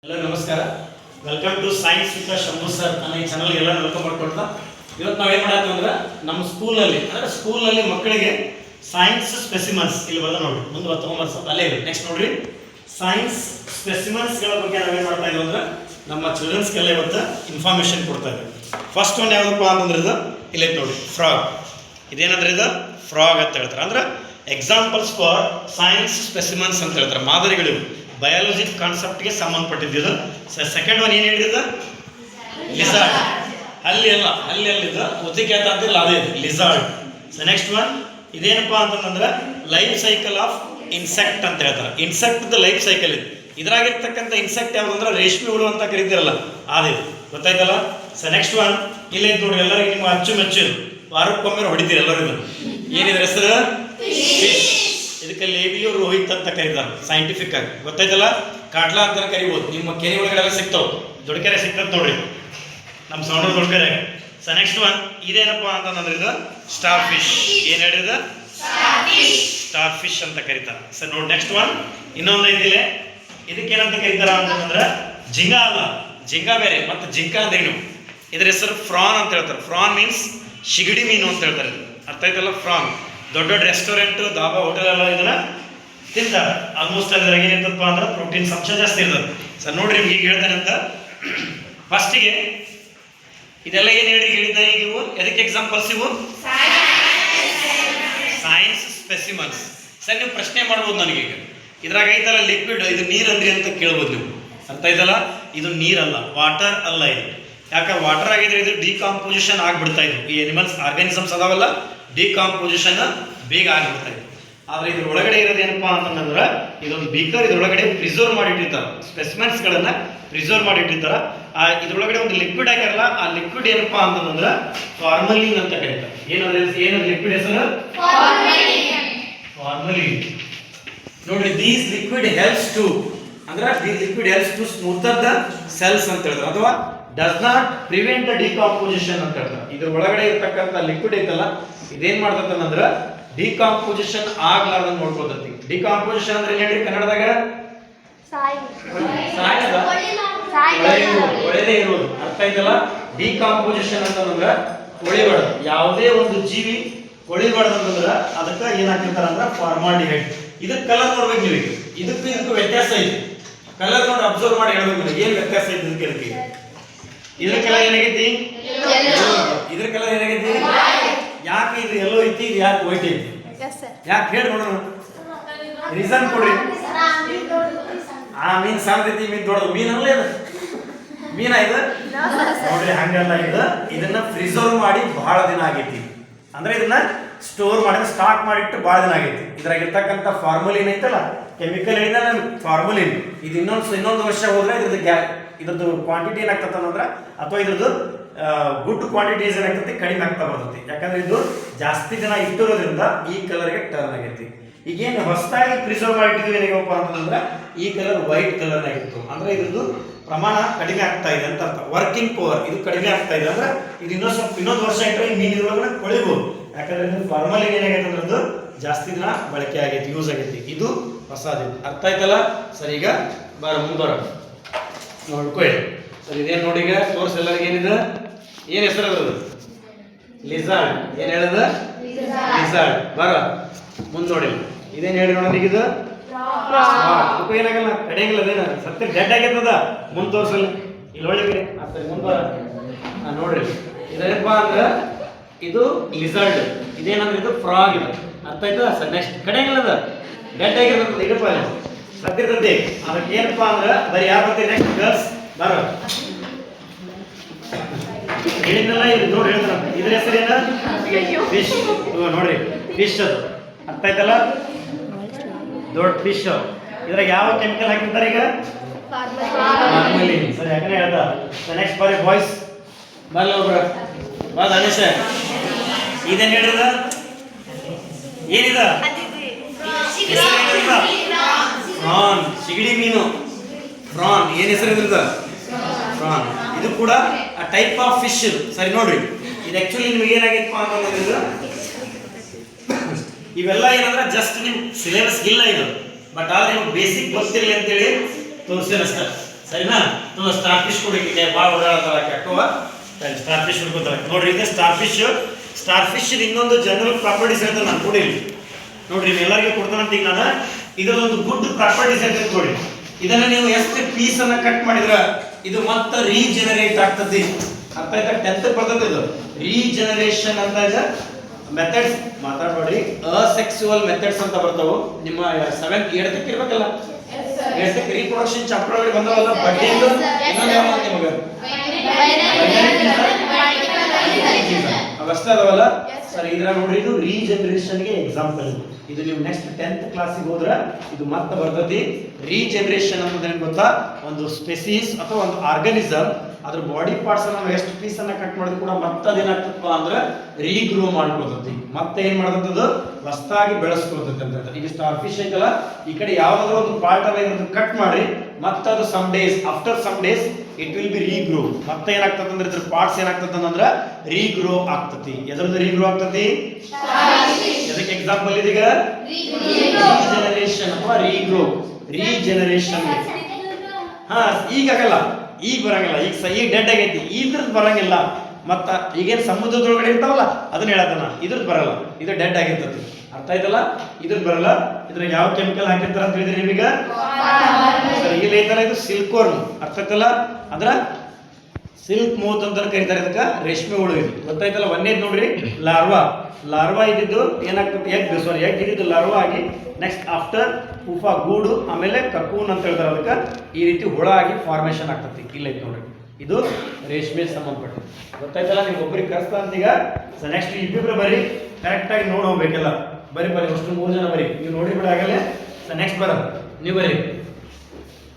Hello ನಮಸ್ಕಾರ, welcome to science with Shambhu sir ನನ್ನ ಈ ಚಾನಲ್ಗೆ ಎಲ್ಲ ವೆಲ್ಕಮ್ ಮಾಡ್ಕೊಳ್ತಾ ಇವತ್ತು ನಾವು ಏನು ಮಾಡತ್ತೀವಿ ಅಂದ್ರೆ ನಮ್ಮ ಸ್ಕೂಲಲ್ಲಿ ಮಕ್ಕಳಿಗೆ ಸೈನ್ಸ್ ಸ್ಪೆಸಿಮನ್ಸ್ ಇಲ್ಲಿ ಬರೋದು ನೋಡಿ ಮುಂದೆ ತೊಗೊಂಬರ್ಸ ಅಲ್ಲೇ ಇದೆ. ನೆಕ್ಸ್ಟ್ ನೋಡ್ರಿ, ಸೈನ್ಸ್ ಸ್ಪೆಸಿಮನ್ಸ್ಗಳ ಬಗ್ಗೆ ನಾವೇನು ಮಾಡ್ತಾ ಇದ್ದೀವಿ ಅಂದ್ರೆ ನಮ್ಮ ಚಿಲ್ಡ್ರನ್ಸ್ಗೆಲ್ಲ ಇವತ್ತು ಇನ್ಫಾರ್ಮೇಷನ್ ಕೊಡ್ತಾ ಇದ್ದೀವಿ. ಫಸ್ಟ್ ಒಂದು ಯಾವುದಪ್ಪ ಅಂತಂದ್ರೆ ಇದು ಇಲ್ಲೈತೆ ನೋಡಿ, ಫ್ರಾಗ್. ಇದೇನಂದ್ರೆ ಇದು ಫ್ರಾಗ್ ಅಂತ ಹೇಳ್ತಾರೆ. ಅಂದ್ರೆ ಎಕ್ಸಾಂಪಲ್ಸ್ ಫಾರ್ ಸೈನ್ಸ್ ಸ್ಪೆಸಿಮನ್ಸ್ ಅಂತ ಹೇಳ್ತಾರೆ, ಮಾದರಿಗಳಿವು ಬಯಾಲಜಿ ಕಾನ್ಸೆಪ್ಟ್ಗೆ ಸಂಬಂಧಪಟ್ಟಿದ್ದು. ಸೆಕೆಂಡ್ ಒನ್ ಏನು ಹೇಳಿದ, ಲಿಸಾರ್ಡ್. ಅಲ್ಲಿದ್ದು ಉದ್ದಿಕ್ಯಾತ ಅಂತಿಲ್ಲ, ಅದೇ ಇದು ಲಿಸಾರ್ಡ್. ನೆಕ್ಸ್ಟ್ ಒನ್ ಇದೇನಪ್ಪ ಅಂತಂದ್ರೆ ಲೈಫ್ ಸೈಕಲ್ ಆಫ್ ಇನ್ಸೆಕ್ಟ್ ಅಂತ ಹೇಳ್ತಾರೆ. ಇನ್ಸೆಕ್ಟ್ದ ಲೈಫ್ ಸೈಕಲ್ ಇದು. ಇದ್ರಾಗಿರ್ತಕ್ಕಂಥ ಇನ್ಸೆಕ್ಟ್ ಯಾವುದು ಅಂದ್ರೆ ರೇಷ್ಮೆ ಹುಳು ಅಂತ ಕರಿತೀರಲ್ಲ, ಅದಿದು ಗೊತ್ತಾಯ್ತಲ್ಲ. ನೆಕ್ಸ್ಟ್ ಒನ್ ಇಲ್ಲೇ ನೋಡಿ, ಎಲ್ಲರಿಗೂ ನಿಮ್ಮ ಅಚ್ಚುಮೆಚ್ಚು ವಾರಕ್ಕೊಮ್ಮೆ ಹೊಡಿತೀರಿ ಎಲ್ಲರಿಗೂ. ಏನಿದ್ರೆ ಹೆಸರು ಫಿಶ್. ಇದಕ್ಕೆ ಲೇಬಿಯೋ ರೋಹಿತ್ ಅಂತ ಕರೀತಾರೆ ಸೈಂಟಿಫಿಕ್ ಆಗಿ, ಗೊತ್ತಾಯ್ತಲ್ಲ. ಕಾಟ್ಲಾ ಅಂತ ಕರಿಬೋದು. ನಿಮ್ಮ ಕೆರೆ ಒಳಗಡೆ ಸಿಗ್ತಾವೆ, ದೊಡ್ಡಕೆರೆ ಸಿಗ್ತದೆ ನೋಡ್ರಿ, ನಮ್ಮ ಸೌಂಡ್ರ ದೊಡ್ಡಕೆರೆ. ನೆಕ್ಸ್ಟ್ ಒನ್ ಇದೇನಪ್ಪ ಅಂತಂದ್ರೆ ಇದು ಸ್ಟಾರ್ ಫಿಶ್. ಏನು ಹೇಳಿದ, ಸ್ಟಾರ್ ಫಿಶ್ ಅಂತ ಕರೀತಾರೆ. ಸರ್ ನೋಡಿ, ನೆಕ್ಸ್ಟ್ ಒನ್ ಇನ್ನೊಂದು ಇದಿಲ್ಲ, ಇದಕ್ಕೇನಂತ ಕರೀತಾರ ಅಂತಂದ್ರೆ ಜಿಂಗ ಅಲ್ಲ, ಜಿಂಗ ಬೇರೆ, ಮತ್ತು ಜಿಂಕ ಅಂದ್ರೇನು, ಇದ್ರ ಹೆಸರು ಫ್ರಾನ್ ಅಂತ ಹೇಳ್ತಾರೆ. ಫ್ರಾನ್ ಮೀನ್ಸ್ ಶಿಗಡಿ ಮೀನು ಅಂತ ಹೇಳ್ತಾರೆ. ಅರ್ಥ ಆಯ್ತಲ್ಲ, ಫ್ರಾನ್. ದೊಡ್ಡ ದೊಡ್ಡ ರೆಸ್ಟೋರೆಂಟ್, ಧಾಬಾ, ಹೋಟೆಲ್ ಎಲ್ಲ ಇದನ್ನ ತಿಂತಾರೆ. ಆಲ್ಮೋಸ್ಟ್ ಅದ್ರಾಗ ಏನಿರ್ತಪ್ಪ ಅಂದ್ರೆ ಪ್ರೋಟೀನ್ಸ್ ಅಂಶ ಜಾಸ್ತಿ ಇರ್ತದೆ. ಸರ್ ನೋಡ್ರಿ, ನಿಮ್ಗೆ ಈಗ ಹೇಳ್ತಾನೆ ಅಂತ ಫಸ್ಟಿಗೆ ಇದೆಲ್ಲ ಏನು ಹೇಳಿದ್ದ ಈಗ ಇವು ಎದಕ್ಕೆ ಎಕ್ಸಾಂಪಲ್ಸ್ ಇವು ಸೈನ್ಸ್ ಸ್ಪೆಸಿಮನ್ಸ್. ಸರ್ ನೀವು ಪ್ರಶ್ನೆ ಮಾಡ್ಬೋದು ನನಗೀಗ, ಇದ್ರಾಗ ಐತಲ್ಲ ಲಿಕ್ವಿಡ್, ಇದು ನೀರು ಅಂದ್ರಿ ಅಂತ ಕೇಳ್ಬೋದು ನೀವು. ಅರ್ಥ ಆಯ್ತಲ್ಲ, ಇದು ನೀರಲ್ಲ, ವಾಟರ್ ಅಲ್ಲ ಇದು. ಯಾಕೆ ವಾಟರ್ ಆಗಿದ್ರೆ ಇದು ಡಿಕಾಂಪೋಸಿಷನ್ ಆಗ್ಬಿಡ್ತಾ ಇದ್ವು. ಈ ಎನಿಮಲ್ಸ್ ಆರ್ಗಾನಿಸಮ್ಸ್ ಅದಾವಲ್ಲ, ಡಿಕಾಂಪೋಸಿಷನ್ ಬೇಗ ಆಗಿಬಿಡ್ತಾ ಇತ್ತು. ಆದರೆ ಇದ್ರ ಒಳಗಡೆ ಇರೋದು ಏನಪ್ಪ ಅಂತಂದ್ರೆ ಇದೊಂದು ಬೀಕರ್, ಇದ್ರೊಳಗಡೆ ಪ್ರಿಸರ್ವ್ ಮಾಡಿಟ್ಟಿರ್ತಾರೆ, ಸ್ಪೆಸಿಮೆನ್ಸ್ಗಳನ್ನು ಪ್ರಿಸರ್ವ್ ಮಾಡಿಟ್ಟಿರ್ತಾರೆ. ಇದ್ರೊಳಗಡೆ ಒಂದು ಲಿಕ್ವಿಡ್ ಹಾಕಿರಲ್ಲ, ಆ ಲಿಕ್ವಿಡ್ ಏನಪ್ಪ ಅಂತಂದ್ರೆ ಫಾರ್ಮಲಿನ್ ಅಂತ ಕರೀತಾರೆ. ಏನದು ಲಿಕ್ವಿಡ್ ಹೆಸರು, ಫಾರ್ಮಲಿನ್. ನೋಡ್ರಿ, ದೀಸ್ ಲಿಕ್ವಿಡ್ ಹೆಲ್ಪ್ಸ್ ಟು ಅಂದ್ರೆ these liquid helps to smoother the cells ಅಂತ ಹೇಳ್ತಾರೆ, ಅಥವಾ does not prevent the decomposition ಅಂತ ಹೇಳ್ತಾರೆ. ಇದ್ರ ಒಳಗಡೆ ಇರ್ತಕ್ಕಂಥ ಲಿಕ್ವಿಡ್ ಐತಲ್ಲ, ಇದೇನ್ ಮಾಡ್ತದೆ ಅಂದ್ರೆ ಡಿಕಾಂಪೋಸಿಷನ್ ಆಗ್ಲಾರ್ದಂಗೆ ನೋಡ್ಕೊತೈತಿ. ಡಿಕಾಂಪೋಸಿಷನ್ ಅಂದ್ರೆ ಏನ್ ಹೇಳ್ರಿ ಕನ್ನಡದಾಗ, ಒಳ್ಳೆದೇ ಇರೋದು. ಅರ್ಥ ಆಯ್ತಲ್ಲ. ಡಿಕಾಂಪೋಸಿಷನ್ ಅಂತಂದ್ರೆ ಕೊಳಿಬಾರ್ದು, ಯಾವುದೇ ಒಂದು ಜೀವಿ ಕೊಳಿಬಾರ್ದು ಅಂತಂದ್ರೆ ಅದಕ್ಕೆ ಏನ್ ಹಾಕಿರ್ತಾರ ಅಂದ್ರೆ ಫಾರ್ಮಾಲ್ಡಿಹೈಡ್. ಇದಕ್ಕೆ ಕಲರ್ ನೋಡ್ಬೇಕು ನೀವು. ಇದಕ್ಕೂ ವ್ಯತ್ಯಾಸ ಐತಿ. ಕಲರ್ ನೋಡಿ ಅಬ್ಸರ್ವ್ ಮಾಡಿ ಹೇಳ್ಬೇಕು, ಏನ್ ವ್ಯತ್ಯಾಸ ಐತಿ ಇದಕ್ಕೆ. ಇದ್ರ ಕಲರ್ ಏನಾಗೈತಿ, ಇದ್ರ ಕಲರ್ ಏನಾಗೈತಿ, ಯಾಕೆ ಇದು ಎಲ್ಲೋ ಐತಿ, ಇದು ಯಾಕೆ ವೈಟ್ ಐತಿ, ಯಾಕೆ ಹೇಳಿ ನೋಡೋಣ, ರೀಸನ್ ಕೊಡ್ರಿ. ಆ ಮೀನ್ ಸಣ್ಣದೈತಿ, ಮೀನ್ ದೊಡ್ಡದು, ಮೀನಲ್ಲೇ ಇದು ಮೀನ ಇದು ನೋಡ್ರಿ. ಹಂಗಲ್ಲ, ಇದು ಇದನ್ನ ಪ್ರಿಸರ್ವ್ ಮಾಡಿ ಬಹಳ ದಿನ ಆಗೈತಿ. ಅಂದ್ರೆ ಇದನ್ನ ಸ್ಟೋರ್ ಮಾಡಿ ಸ್ಟಾಕ್ ಮಾಡಿಟ್ಟು ಬಹಳ ದಿನ ಆಗೈತಿ. ಇದ್ರಾಗಿರ್ತಕ್ಕಂಥ ಫಾರ್ಮಲಿನ್ ಐತಲ್ಲ, ಕೆಮಿಕಲ್ ಹೇಳಿದ ಫಾರ್ಮಲಿನ್, ಇದು ಇನ್ನೊಂದು ವರ್ಷ ಹೋದ್ರೆ ಇದ್ರದ್ದು ಕ್ವಾಂಟಿಟಿ ಏನಾಗ್ತದೆ ಅಂದ್ರೆ, ಅಥವಾ ಇದ್ರದ್ದು ಗುಡ್ ಕ್ವಾಂಟಿಟೀಸ್ ಏನಾಗ್ತದೆ ಕಡಿಮೆ ಆಗ್ತಾ ಬರ್ತೈತಿ. ಯಾಕಂದ್ರೆ ಇದು ಜಾಸ್ತಿ ದಿನ ಇಟ್ಟಿರೋದ್ರಿಂದ ಈ ಕಲರ್ಗೆ ಟರ್ನ್ ಆಗೈತಿ. ಈಗೇನು ಹೊಸದಾಗಿ ಪ್ರಿಸರ್ವ್ ಮಾಡಿಟ್ಟಿದ್ವಿ ಏನಾಗಪ್ಪ ಅಂತಂದ್ರೆ ಈ ಕಲರ್ ವೈಟ್ ಕಲರ್ ಆಗಿತ್ತು. ಅಂದ್ರೆ ಇದ್ರದ್ದು ಪ್ರಮಾಣ ಕಡಿಮೆ ಆಗ್ತಾ ಇದೆ ಅಂತ ಅರ್ಥ. ವರ್ಕಿಂಗ್ ಪವರ್ ಇದು ಕಡಿಮೆ ಆಗ್ತಾ ಇದೆ. ಅಂದ್ರೆ ಇದು ಇನ್ನೊಂದು ವರ್ಷ ಇಟ್ಟರೆ ಈ ಮೀನಿನೊಳಗಡೆ ಕೊಳಿಬಹುದು. ಯಾಕಂದ್ರೆ ಇದು ಫಾರ್ಮಲಿನ್ ಏನಾಗೈತೆ ಅಂದ್ರೆ ಜಾಸ್ತಿ ದಿನ ಬಳಕೆ ಆಗೈತಿ, ಯೂಸ್ ಆಗೈತಿ. ಇದು ಹೊಸದು. ಅರ್ಥ ಆಯ್ತಲ್ಲ. ಸರಿ, ಈಗ ಮುಂದುವರ ನೋಡ್ಕೊಳ್ಳಿ. ಸರಿ, ಇದೇನು ನೋಡಿ, ಈಗ ತೋರ್ಸ್ ಎಲ್ಲರಿಗೆ ಏನಿದೆ, ಏನ್ ಹೆಸರು ಅದ್ರದ್ದು, ಲಿಸಾರ್ಡ್. ಏನ್ ಹೇಳದ, ಲಿಸಾರ್ಡ್. ಬರ ಮುಂದ್ ನೋಡಿ, ಇದೇನ್ ಹೇಳಿ ನೋಡೋಣ. ಈಗ ಇದು ಏನಾಗಲ್ಲ, ಕಡೆಯಂಗಿಲ್ಲ, ಅದೇನ ಸತ್ಯ ಡೆಡ್ ಆಗೈತದ. ಮುಂದ್ ತೋರ್ಸಲ್ಲ, ಇಲ್ಲಿ ಒಳಗಡೆ ಮುಂದ್ ಬರ ನೋಡ್ರಿ. ಇದೇನಪ್ಪ ಅಂದ್ರೆ ಇದು ಲಿಸಾರ್ಡ್, ಇದೇನಂದ್ರೆ ಇದು ಫ್ರಾಗ್ ಇದೆ. ಅರ್ಥ ಆಯ್ತಾ ಸರ್. ನೆಕ್ಸ್ಟ್ ಕಡೆಯಂಗಿಲ್ಲ, ಅದ ಡೆಡ್ ಆಗಿರ್ತದೆ, ಇಡಪ್ಪ ಸತ್ತಿರ್ತೈತಿ. ಅದಕ್ಕೆ ಏನಪ್ಪಾ ಅಂದ್ರೆ ಬರೀ ಯಾವ ಬರ್ತೀವಿ. ನೆಕ್ಸ್ಟ್ ಗರ್ಲ್ಸ್ ಬರ ಹೇಳಿದ್ನಲ್ಲ, ಇದು ನೋಡಿ ಹೇಳ್ತಾರ. ಇದ್ರ ಹೆಸರೇನ, ಫಿಶ್. ನೋಡ್ರಿ, ಫಿಶ್ ಅದು. ಅರ್ಥ ಆಯ್ತಲ್ಲ, ದೊಡ್ಡ ಫಿಶ್. ಇದ್ರಾಗ ಯಾವ ಕೆಮಿಕಲ್ ಹಾಕಿರ್ತಾರೆ ಈಗ, ಫಾರ್ಮಲಿನ್. ಸರಿ, ಯಾಕಂದ್ರೆ ಹೇಳ್ತಾ. ನೆಕ್ಸ್ಟ್ ಬಾರಿ ಬಾಯ್ಸ್ ಬರಲ್ಲ, ಒಬ್ರು ಬಾ ಧನುಷ. ಇದೇನು ಹೇಳಿದ, ಏನಿದ, ಪ್ರಾನ್, ಸಿಗಡಿ ಮೀನು, ಪ್ರಾನ್. ಏನ್ ಹೆಸರು ಇದ್ರದ, ಪ್ರಾನ್. ಇದು ಕೂಡ ಟೈಪ್ ಆಫ್ ಫಿಶ್. ಸರಿ ನೋಡ್ರಿ, ಇದು ಆಕ್ಚುಲಿ ನಿಮ್ಗೆ ಏನಾಗಿತ್ತಪ್ಪ ಅಂತಂದ್ರೆ ಇವೆಲ್ಲ ಏನಂದ್ರೆ ಜಸ್ಟ್ ನಿಮ್ ಸಿಲೆಬಸ್ ಇಲ್ಲ ಇದು, ಬಟ್ ಆದ್ರೆ ನಿಮ್ಗೆ ಬೇಸಿಕ್ ಗೊತ್ತಿರಲಿ ಅಂತೇಳಿ ತೋರಿಸ್ತೇನೆ ಅಷ್ಟೇ. ಸರಿನಾ ತುಂಬ ಸ್ಟಾರ್ ಫಿಶ್ ಕುಡಿಕೆ ಭಾಳ ಓಡಾಡ್ತಾರ ಕೆಟ್ಟವ ಸ್ಟಾರ್ ಫಿಶ್ ಹುಡ್ಕೋತಾರ ನೋಡ್ರಿ ಇದು ಸ್ಟಾರ್ ಫಿಶ್ ಇನ್ನೊಂದು ಜನರಲ್ ಪ್ರಾಪರ್ಟೀಸ್ ಹೇಳ್ತಾರೆ ನಾನು ಕೊಡಿರಿ ನೋಡ್ರಿ ಎಲ್ಲರಿಗೂ ಕೊಡ್ತಾನಂತ ಈಗ ನಾನು ಇದರೊಂದು ಗುಡ್ ಪ್ರಾಪರ್ಟೀಸ್ ಹೇಳ್ತೀನಿ ಕೊಡಿ ಇದನ್ನ ನೀವು ಎಷ್ಟು ಪೀಸ್ ಅನ್ನ ಕಟ್ ಮಾಡಿದ್ರ ಇದು ಮತ್ತೆ ರೀಜನರೇಟ್ ಆಗ್ತದೆ ಅರ್ಥ ಆಯ್ತಾ 10th ಬರ್ತದೆ ಇದು ರೀಜನರೇಷನ್ ಅಂತ ಇದೆ ಮೆಥಡ್ಸ್ ಮಾತಾಡಬೇಡ್ರಿ ಅಸೆಕ್ಸುವಲ್ ಮೆಥಡ್ಸ್ ಅಂತ ಬರ್ತಾವು ನಿಮ್ಮ 7th 8th ಇರ್ಬೇಕಲ್ಲ 8th ರೀಪ್ರೊಡಕ್ಷನ್ ಚಾಪ್ಟರ್ ಒಳಗೆ ಬಂದವಲ್ಲ ಬಡ್ಡಿಂದು ಇನ್ನೊಂದು ಯಾವ ಅಂತ ನಿಮಗೆ ಅವಷ್ಟೇ ಅದಾವಲ್ಲ ಸರ್ ಇದ್ರ ನೋಡ್ರಿ ಇದು ರೀಜನರೇಷನ್ ಗೆ ಎಕ್ಸಾಂಪಲ್ ಇದು ನೀವು ನೆಕ್ಸ್ಟ್ 10th ಕ್ಲಾಸಿಗೆ ಹೋದ್ರೆ ಇದು ಮತ್ತೆ ಬರ್ತದೆ ರೀಜನರೇಷನ್ ಅನ್ನೋದು ಏನು ಗೊತ್ತಾ ಒಂದು ಸ್ಪೆಸಿಸ್ ಅಥವಾ ಒಂದು ಆರ್ಗನಿಸಮ್ ಅದ್ರ ಬಾಡಿ ಪಾರ್ಟ್ಸ್ ನಾವು ಎಷ್ಟು ಪೀಸ್ ಅನ್ನ ಕಟ್ ಮಾಡಿದ್ರು ಕೂಡ ಮತ್ತೆ ಅದೇನಾಗ್ತಪ್ಪ ಅಂದ್ರೆ ರೀಗ್ರೋ ಮಾಡ್ಕೊಳ್ತೈತಿ ಮತ್ತೆ ಏನ್ ಮಾಡ್ತದ ಹೊಸದಾಗಿ ಬೆಳೆಸ್ಕೊಳ್ತೈತಿ ಅಂತ ಈಗ ಸ್ಟಾರ್ ಫಿಶ್ ಐತಲ್ಲ ಈ ಕಡೆ ಯಾವ್ದಾದ್ರು ಒಂದು ಪಾರ್ಟ್ ಅನ್ನ ಕಟ್ ಮಾಡಿ ಮತ್ತೆ ಅದು after some days it will be regrow ಮತ್ತೆ ಏನಾಗ್ತದೆ ಅಂದ್ರೆ ಇದ್ರ ಪಾರ್ಟ್ಸ್ ಏನಾಗ್ತದೆ ಅಂದ್ರೆ ರೀಗ್ರೋ ಆಗ್ತತಿ ಎದ್ರದ್ದು ರೀಗ್ರೋ ಆಗ್ತತಿ ಅದಕ್ಕೆ ಎಕ್ಸಾಂಪಲ್ ಇದೀಗ ರೀಜನರೇಷನ್ ಅಥವಾ ರೀಜನರೇಷನ್ ಹಾ ಈಗಾಗಲ್ಲ ಈಗ ಬರಂಗಿಲ್ಲ ಈಗ ಡೆಡ್ ಆಗೈತಿ ಇದ್ರದ್ದು ಬರಂಗಿಲ್ಲ ಮತ್ತ ಈಗೇನು ಸಮುದ್ರದೊಳಗಡೆ ಇರ್ತಾವಲ್ಲ ಅದನ್ನ ಹೇಳತ್ತನ ಇದ್ರದ್ದು ಬರಲ್ಲ ಇದು ಡೆಡ್ ಆಗಿರ್ತತಿ ಅರ್ಥ ಆಯ್ತಲ್ಲ ಇದ್ರದ್ದು ಬರಲ್ಲ ಇದ್ರಾಗ ಯಾವ ಕೆಮಿಕಲ್ ಹಾಕಿರ್ತಾರ ಅಂತ ಹೇಳಿದ್ರಿ ನಿಮೀಗ ಇಲ್ಲಿ ಐತಲ್ಲ ಇದು ಸಿಲ್ಕ್ವರ್ಮ್ ಅರ್ಥ ಆಯ್ತಲ್ಲ ಅಂದ್ರ ಸಿಲ್ಕ್ ಮೌತ್ ಅಂತ ಕರೀತಾರೆ ಇದಕ್ಕ ರೇಷ್ಮೆ ಹುಳು ಇದು ಗೊತ್ತಾಯ್ತಲ್ಲ ಒಂದೇದ್ ನೋಡ್ರಿ ಲಾರ್ವಾ ಇದ್ದಿದ್ದು ಏನಾಗ್ತದೆ ಎಗ್ ಇದ್ದಿದ್ದು ಲಾರ್ವಾ ಆಗಿ ನೆಕ್ಸ್ಟ್ ಆಫ್ಟರ್ ಪೂಫಾ ಗೂಡು ಆಮೇಲೆ ಕಕೂನ್ ಅಂತ ಹೇಳ್ತಾರೆ ಅದಕ್ಕೆ ಈ ರೀತಿ ಹುಳ ಆಗಿ ಫಾರ್ಮೇಶನ್ ಆಗ್ತದೆ ಇಲ್ಲೈತೆ ನೋಡ್ರಿ ಇದು ರೇಷ್ಮೆ ಸಂಬಂಧಪಟ್ಟು ಗೊತ್ತಾಯ್ತಲ್ಲ ನೀವು ಒಬ್ಬರಿಗೆ ಕರೆಸ್ತಾ ಅಂತ ಈಗ ನೆಕ್ಸ್ಟ್ ಇಬ್ಬಿಬ್ರು ಬರೀ ಕರೆಕ್ಟಾಗಿ ನೋಡಿ ಹೋಗ್ಬೇಕೆಲ್ಲ ಬರೀ ಅಷ್ಟು 3 ಜನ ಬರೀ ನೀವು ನೋಡಿ ಬಿಡ ಆಗಲೇ ನೆಕ್ಸ್ಟ್ ಬರ ನೀವು ಬರೀ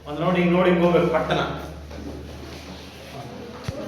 ಒಂದು ನೋಡಿ ಹಿಂಗೆ ಹೋಗ್ಬೇಕು ಪಟ್ಟಣ